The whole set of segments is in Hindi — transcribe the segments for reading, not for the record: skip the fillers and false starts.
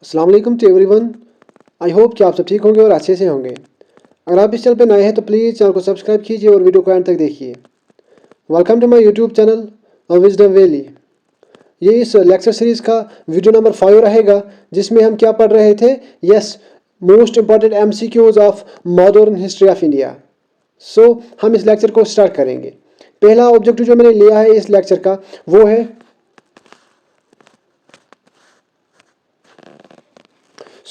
अस्सलाम वालेकुम टू एवरीवन। आई होप कि आप सब ठीक होंगे और अच्छे से होंगे। अगर आप इस चैनल पर नए हैं तो प्लीज़ चैनल को सब्सक्राइब कीजिए और वीडियो को एंड तक देखिए। Welcome to my YouTube channel wisdom valley. ये इस लेक्चर सीरीज़ का वीडियो नंबर 5 रहेगा, जिसमें हम क्या पढ़ रहे थे। Yes, most important MCQs of modern history of India. So हम इस लेक्चर को स्टार्ट करेंगे। पहला ऑब्जेक्टिव जो मैंने लिया है इस लेक्चर का वो है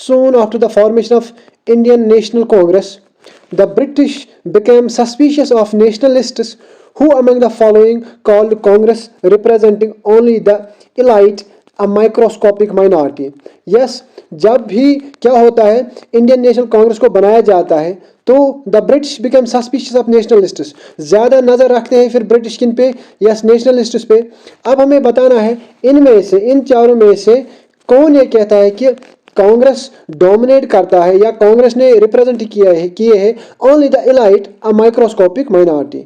soon after the formation of Indian National Congress, the British became suspicious of nationalists who among the following called Congress representing only the elite a microscopic minority. Yes, जब भी क्या होता है इंडियन नेशनल कांग्रेस को बनाया जाता है तो the British become suspicious of nationalists, ज़्यादा नज़र रखते हैं फिर ब्रिटिश किन पे, यस नेशनलिस्ट्स पे। अब हमें बताना है इनमें से, इन चारों में से कौन ये कहता है कि कांग्रेस डोमिनेट करता है या कांग्रेस ने रिप्रेजेंट किए है only the elite a microscopic minority.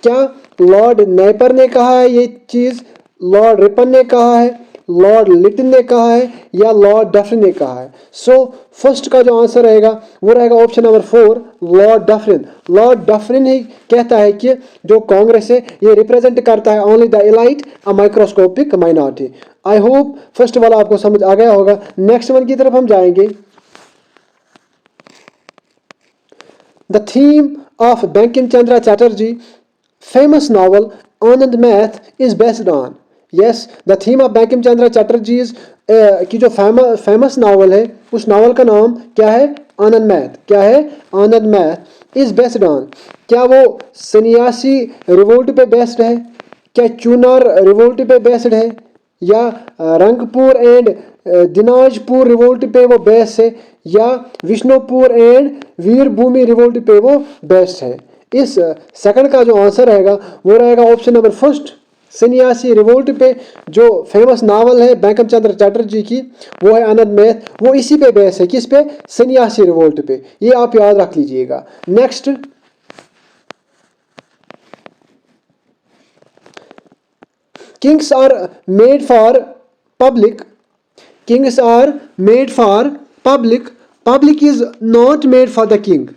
क्या लॉर्ड नेपर ने कहा है ये चीज़, लॉर्ड रिपन ने कहा है, लॉर्ड लिटन ने कहा है या लॉर्ड डफरिन ने कहा है? सो फर्स्ट का जो आंसर रहेगा वो रहेगा option number 4, Lord Dufferin. Lord Dufferin ही कहता है कि जो कांग्रेस है ये रिप्रेजेंट करता है only the elite a microscopic minority. I hope first वाला आपको समझ आ गया होगा। नेक्स्ट वन की तरफ हम जाएंगे। The theme of Bankim Chandra Chatterjee famous novel Anand Math is based on. Yes, the theme of Bankim Chandra Chatterjee की जो फेमस नावल है उस नावल का नाम क्या है? आनंद मैथ। क्या है? आनंद मैथ इज बेस्ड ऑन। क्या वो सन्यासी रिवोल्ट पे बेस्ड है? क्या चूनार रिवोल्ट पे बेस्ड है? या रंगपुर एंड दिनाजपुर रिवोल्ट पे वो बेस्ड है? या विष्णुपुर एंड वीरभूमि रिवोल्ट पे वो बेस्ड है? इस सेकंड का जो आंसर रहेगा वो रहेगा ऑप्शन नंबर फर्स्ट, सन्यासी रिवोल्ट पे। जो फेमस नावल है बंकिम चंद्र चटर्जी की वो है आनंद मैथ, वो इसी पे बेस है। किस पे? सन्यासी रिवोल्ट पे। ये आप याद रख लीजिएगा। Next, kings are made for public, kings are made for public, public is not made for the king.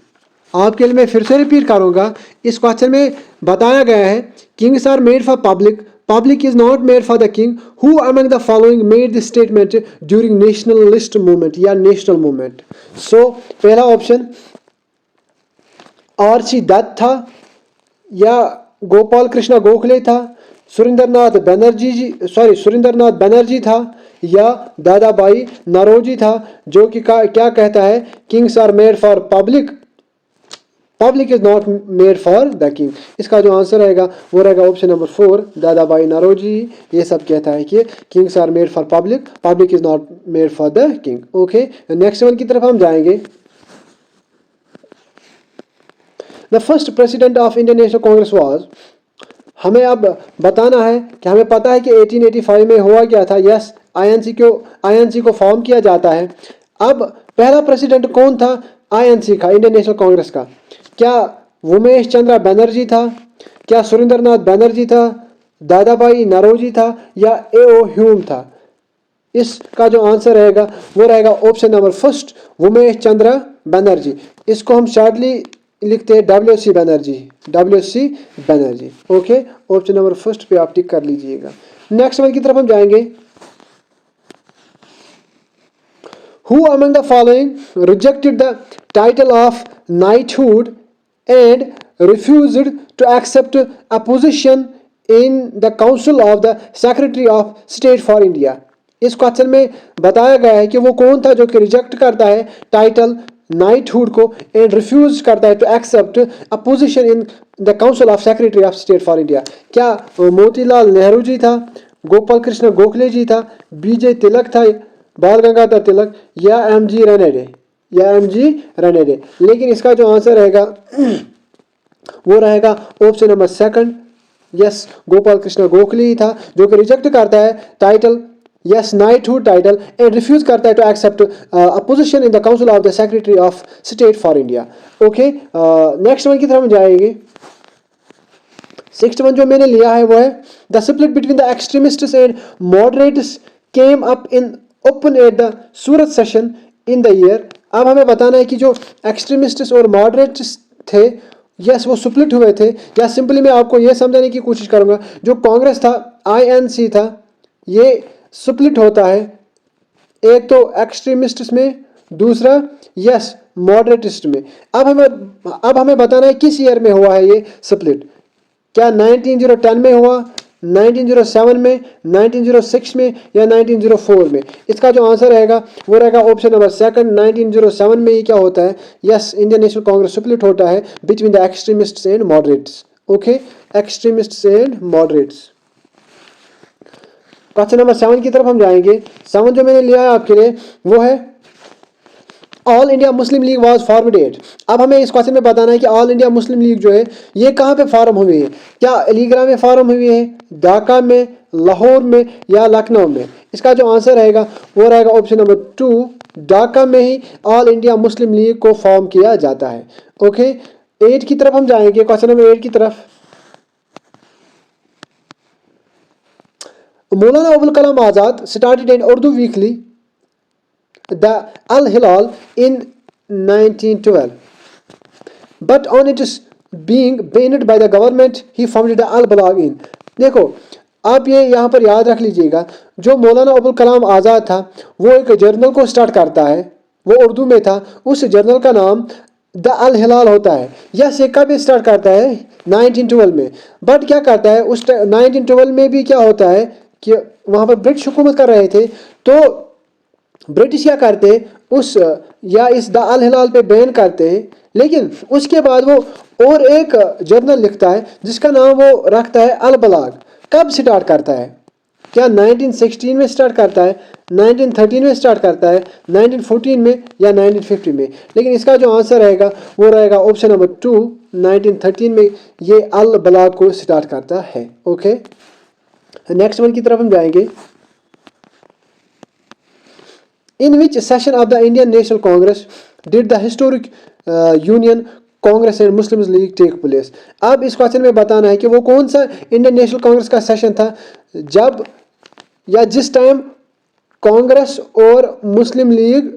आपके लिए मैं फिर से रिपीट करूंगा, इस क्वेश्चन में बताया गया है kings are made for public, public is not made for the king. Who among the following made this statement during nationalist movement या नेशनल मूवमेंट? सो पहला ऑप्शन आरसी दत्त था, या गोपाल कृष्ण गोखले था, सुरेंद्रनाथ बनर्जी था, या दादाबाई नौरोजी था, जो कि क्या कहता है kings are made for public, public is not made for the king. इसका जो आंसर रहेगा वो रहेगा ऑप्शन नंबर 4, दादाबाई नौरोजी। ये सब कहता है कि kings are made for public, public is not made for the king. Okay, next one की तरफ हम जाएंगे। The first president of Indian National Congress was, हमें अब बताना है कि हमें पता है कि 1885 में हुआ क्या था। यस, आईएनसी को फॉर्म किया जाता है। अब पहला प्रेसिडेंट कौन था आईएनसी का, इंडियन नेशनल कांग्रेस का? क्या उमेश चंद्र बनर्जी था? क्या सुरेंद्रनाथ बनर्जी था? दादाबाई नौरोजी था? या एओ ह्यूम था? इसका जो आंसर रहेगा वो रहेगा option number first, Umesh Chandra Banerjee. इसको हम शॉर्टली लिखते हैं WC Banerjee, WC Banerjee. Okay, option number first पे आप टिक कर लीजिएगा। नेक्स्ट वन की तरफ हम जाएंगे। Who among the following rejected the title of knighthood and refused to accept a position in the Council of the Secretary of State for India? इस क्वेश्चन में बताया गया है कि वो कौन था जो कि रिजेक्ट करता है टाइटल नाइटहुड को एंड रिफ्यूज करता है to accept a position in the council of secretary of state for India? क्या मोतीलाल नेहरू जी था, गोपाल कृष्ण गोखले जी था, BJ तिलक था, बाल गंगाधर तिलक, या MG रनडे, या MG रनडे? लेकिन इसका जो आंसर रहेगा वो रहेगा option number second. Yes, Gopal Krishna Gokhale ही था जो कि रिजेक्ट करता है title, yes knighthood title, and refuse करता है to accept a position in the council of the secretary of state for India. Okay, next one की तरफ हम जाएंगे। सिक्स्थ वन जो मैंने लिया है वो है the split between the extremists and moderates came up in open at the Surat session in the year. अब हमें बताना है कि जो एक्सट्रीमिस्ट्स और मॉडरेट्स थे, यस वो स्प्लिट हुए थे, या सिंपली मैं आपको ये समझाने की कोशिश करूंगा जो कांग्रेस था, INC था, ये स्प्लिट होता है एक तो एक्सट्रीमिस्ट्स में, दूसरा यस मॉडरेटिस्ट में। अब हमें बताना है किस ईयर में हुआ है ये स्प्लिट। क्या 1910 में हुआ, 1907 में, 1906 में, या 1904 में? इसका जो आंसर रहेगा वो रहेगा ऑप्शन नंबर सेकंड, 1907 में ही क्या होता है, yes Indian National Congress split होता है between the extremists and moderates. Okay, extremists and moderates. Question number 7 की तरफ हम जाएंगे। 7 जो मैंने लिया है आपके लिए वो है All India Muslim League was formed at. अब हमें इस क्वेश्चन में बताना है कि ऑल इंडिया मुस्लिम लीग जो है ये कहाँ पे फॉर्म हुई है। क्या अलीगढ़ में फॉर्म हुई है, ढाका में, लाहौर में, या लखनऊ में? इसका जो आंसर रहेगा वो रहेगा ऑप्शन नंबर 2, ढाका में ही ऑल इंडिया मुस्लिम लीग को फॉर्म किया जाता है। ओके, 8 की तरफ हम जाएंगे। क्वेश्चन नंबर 8 की तरफ। Maulana Abul Kalam Azad started an Urdu weekly the Al Hilal in 1912, but on its being banned by the government he founded the Al Balagh in। देखो आप ये यहाँ पर याद रख लीजिएगा, जो मौलाना अबुल कलाम आज़ाद था वो एक जर्नल को स्टार्ट करता है, वो उर्दू में था, उस जर्नल का नाम द अल हिलाल होता है। यह सिक्का भी स्टार्ट करता है 1912 में, बट क्या करता है उस 1912 में भी क्या होता है कि वहाँ पर ब्रिटिश हुकूमत कर रहे थे, तो ब्रिटिश क्या करते उस या इस द अल हिलाल पे बैन करते हैं, लेकिन उसके बाद वो और एक जर्नल लिखता है जिसका नाम वो रखता है अल बलाग। कब स्टार्ट करता है? क्या 1916 में स्टार्ट करता है, 1913 में स्टार्ट करता है, 1914 में, या 1950 में? लेकिन इसका जो आंसर रहेगा वो रहेगा ऑप्शन नंबर 2, 1913 में ये अल बलाग को स्टार्ट करता है। ओके, नेक्स्ट वन की तरफ हम जाएंगे। In which session of the Indian National Congress did the historic Union Congress and Muslims League take place? अब इस क्वेश्चन में बताना है कि वो कौन सा इंडियन नेशनल कांग्रेस का सेशन था जब या जिस टाइम कांग्रेस और मुस्लिम लीग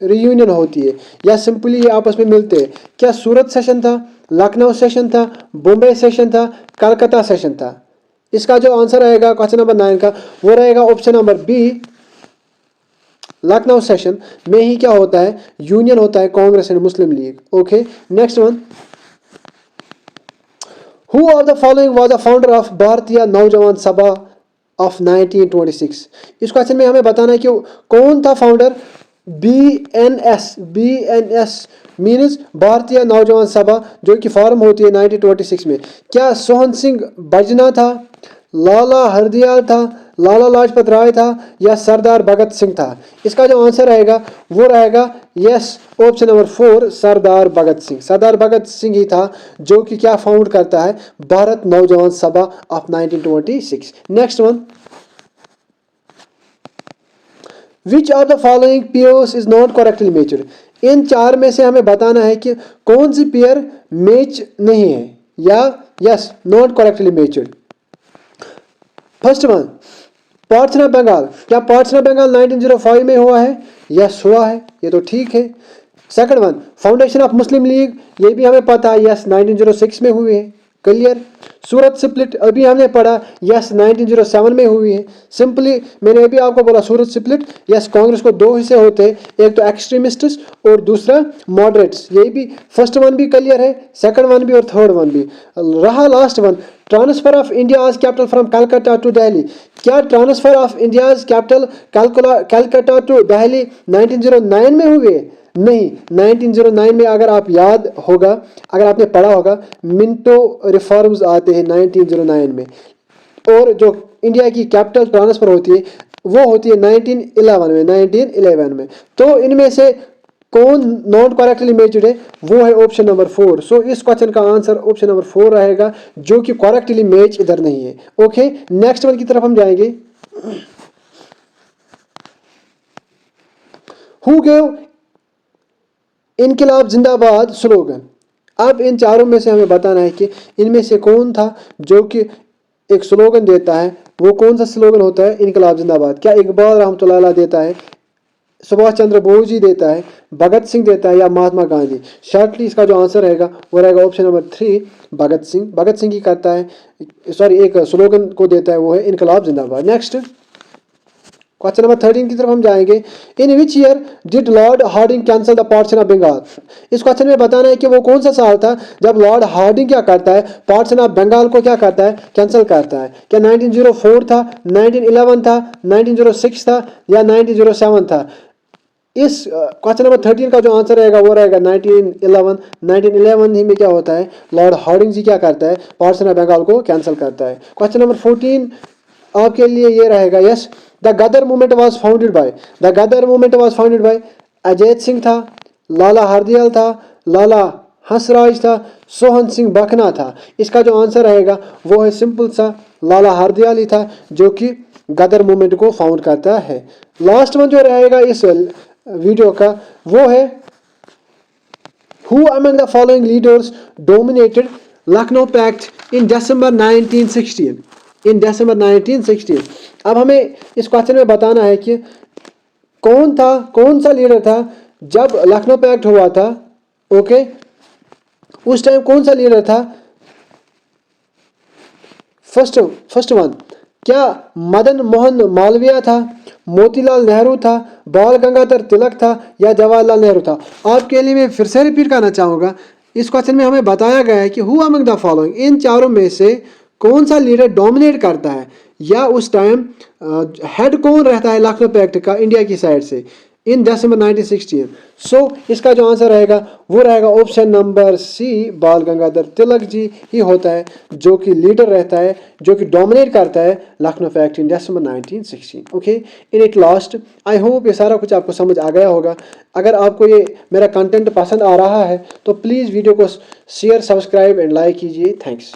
रियूनियन होती है, या सिंपली ये आपस में मिलते हैं। क्या सूरत सेशन था, लखनऊ सेशन था, बॉम्बे सेशन था, कलकत्ता सेशन था? इसका जो आंसर रहेगा क्वेश्चन नंबर 9 का वो रहेगा option number B, Lucknow session में ही क्या होता है, यूनियन होता है Congress and Muslim League. Okay, next one. Who of the following was the founder of Bharatiya Naujawan Sabha of 1926? इस क्वेश्चन में हमें बताना है कि कौन था फाउंडर। BNS मीन्स भारतीय नौजवान सभा, जो कि फॉर्म होती है 1926 में। क्या सोहन सिंह बजना था, लाला हरदयाल था, लाला लाजपत राय था, या सरदार भगत सिंह था? इसका जो आंसर रहेगा वो रहेगा यस ऑप्शन नंबर 4, सरदार भगत सिंह। सरदार भगत सिंह ही था जो कि क्या फाउंड करता है, Bharat Naujawan Sabha of 1926। Next one. Which of the following pairs is not correctly matched? इन चार में से हमें बताना है कि कौन सी पेयर मैच नहीं है या yes not correctly matched. First one, पार्चना बंगाल। क्या पार्चना बंगाल 1905 में हुआ है? यस हुआ है, ये तो ठीक है। Second one, foundation of Muslim league, ये भी हमें पता है, यस 1906 में हुई है, क्लियर। सूरत स्प्लिट अभी हमने पढ़ा, यस 1907 में हुई है। सिंपली मैंने अभी आपको बोला सूरत स्प्लिट, यस कांग्रेस को दो हिस्से होते हैं, एक तो एक्सट्रीमिस्ट्स और दूसरा मॉडरेट्स। यही भी फर्स्ट वन भी क्लियर है, सेकंड वन भी और थर्ड वन भी। रहा last one, transfer of India's capital from Calcutta to Delhi. क्या transfer of India's capital Calcutta to Delhi 1909 में हुई है? नहीं, 1909 में अगर आप याद होगा, अगर आपने पढ़ा होगा, मिंटो रिफॉर्म्स आते हैं 1909 में, और जो इंडिया की कैपिटल ट्रांसफर होती है वो होती है 1911 में। तो इनमें से कौन नॉट करेक्टली मैच्ड है? वो है ऑप्शन नंबर 4। सो इस क्वेश्चन का आंसर ऑप्शन नंबर 4 रहेगा, जो कि करेक्टली मैच इधर नहीं है। ओके, नेक्स्ट वन की तरफ हम जाएंगे। हु गेव इनकलाब जिंदाबाद स्लोगन? अब इन चारों में से हमें बताना है कि इनमें से कौन था जो कि एक स्लोगन देता है, वो कौन सा स्लोगन होता है? इनकलाब जिंदाबाद। क्या इकबाल रहमतुल्लाह अलैह देता है, सुभाष चंद्र बोस जी देता है, भगत सिंह देता है, या महात्मा गांधी? शॉर्टली इसका जो आंसर रहेगा वो रहेगा ऑप्शन नंबर 3, भगत सिंह। भगत सिंह ही करता है, सॉरी, एक स्लोगन को देता है, वो है इनकलाब जिंदाबाद। नेक्स्ट क्वेश्चन नंबर 13 की तरफ हम जाएंगे। In which year did Lord Hardinge cancel the partition of Bengal? इस क्वेश्चन में बताना है कि वो कौन सा साल था जब लॉर्ड हार्डिंग क्या करता है, पार्टीशन ऑफ बंगाल को क्या करता है, कैंसिल करता है। क्या 1904 था, 1911 था, 1906 था, या 1907 था? इस क्वेश्चन नंबर 13 का जो आंसर रहेगा वो रहेगा 1911। 1911 ही में क्या होता है, लॉर्ड हार्डिंग जी क्या करता है, पार्टीशन ऑफ बंगाल को कैंसिल करता है। क्वेश्चन नंबर 14 आपके लिए ये रहेगा, yes, the Ghadar movement was founded by, the Ghadar movement was founded by Ajit Singh था, लाला हरदयाल था, लाला हंसराज था, सोहन सिंह बखना था? इसका जो आंसर रहेगा वो है सिंपल सा, लाला हरदयाल ही था जो कि गदर मूवमेंट को फाउंड करता है। लास्ट वन जो रहेगा इस वीडियो का वो है, who among the following leaders dominated Lucknow pact in December 1916? In December 1916। अब हमें इस क्वेश्चन में बताना है कि कौन सा लीडर था जब लखनऊ पैक्ट हुआ था। ओके, उस टाइम कौन सा लीडर था? फर्स्ट वन, क्या मदन मोहन मालवीय था, मोतीलाल नेहरू था, बाल गंगाधर तिलक था, या जवाहरलाल नेहरू था? आपके लिए मैं फिर से रिपीट करना चाहूँगा। इस क्वेश्चन में हमें बताया गया है कि हु अमंग द फॉलोइंग, इन चारों में से कौन सा लीडर डोमिनेट करता है, या उस टाइम हेड कौन रहता है लखनऊ पैक्ट का इंडिया की साइड से इन December 1916? सो इसका जो आंसर रहेगा वो रहेगा ऑप्शन नंबर सी, बाल गंगाधर तिलक जी ही होता है जो कि लीडर रहता है, जो कि डोमिनेट करता है Lucknow pact in December 1916। Okay, in it last, I hope ये सारा कुछ आपको समझ आ गया होगा। अगर आपको ये मेरा कंटेंट पसंद आ रहा है तो प्लीज़ वीडियो को शेयर, सब्सक्राइब एंड लाइक कीजिए। थैंक्स।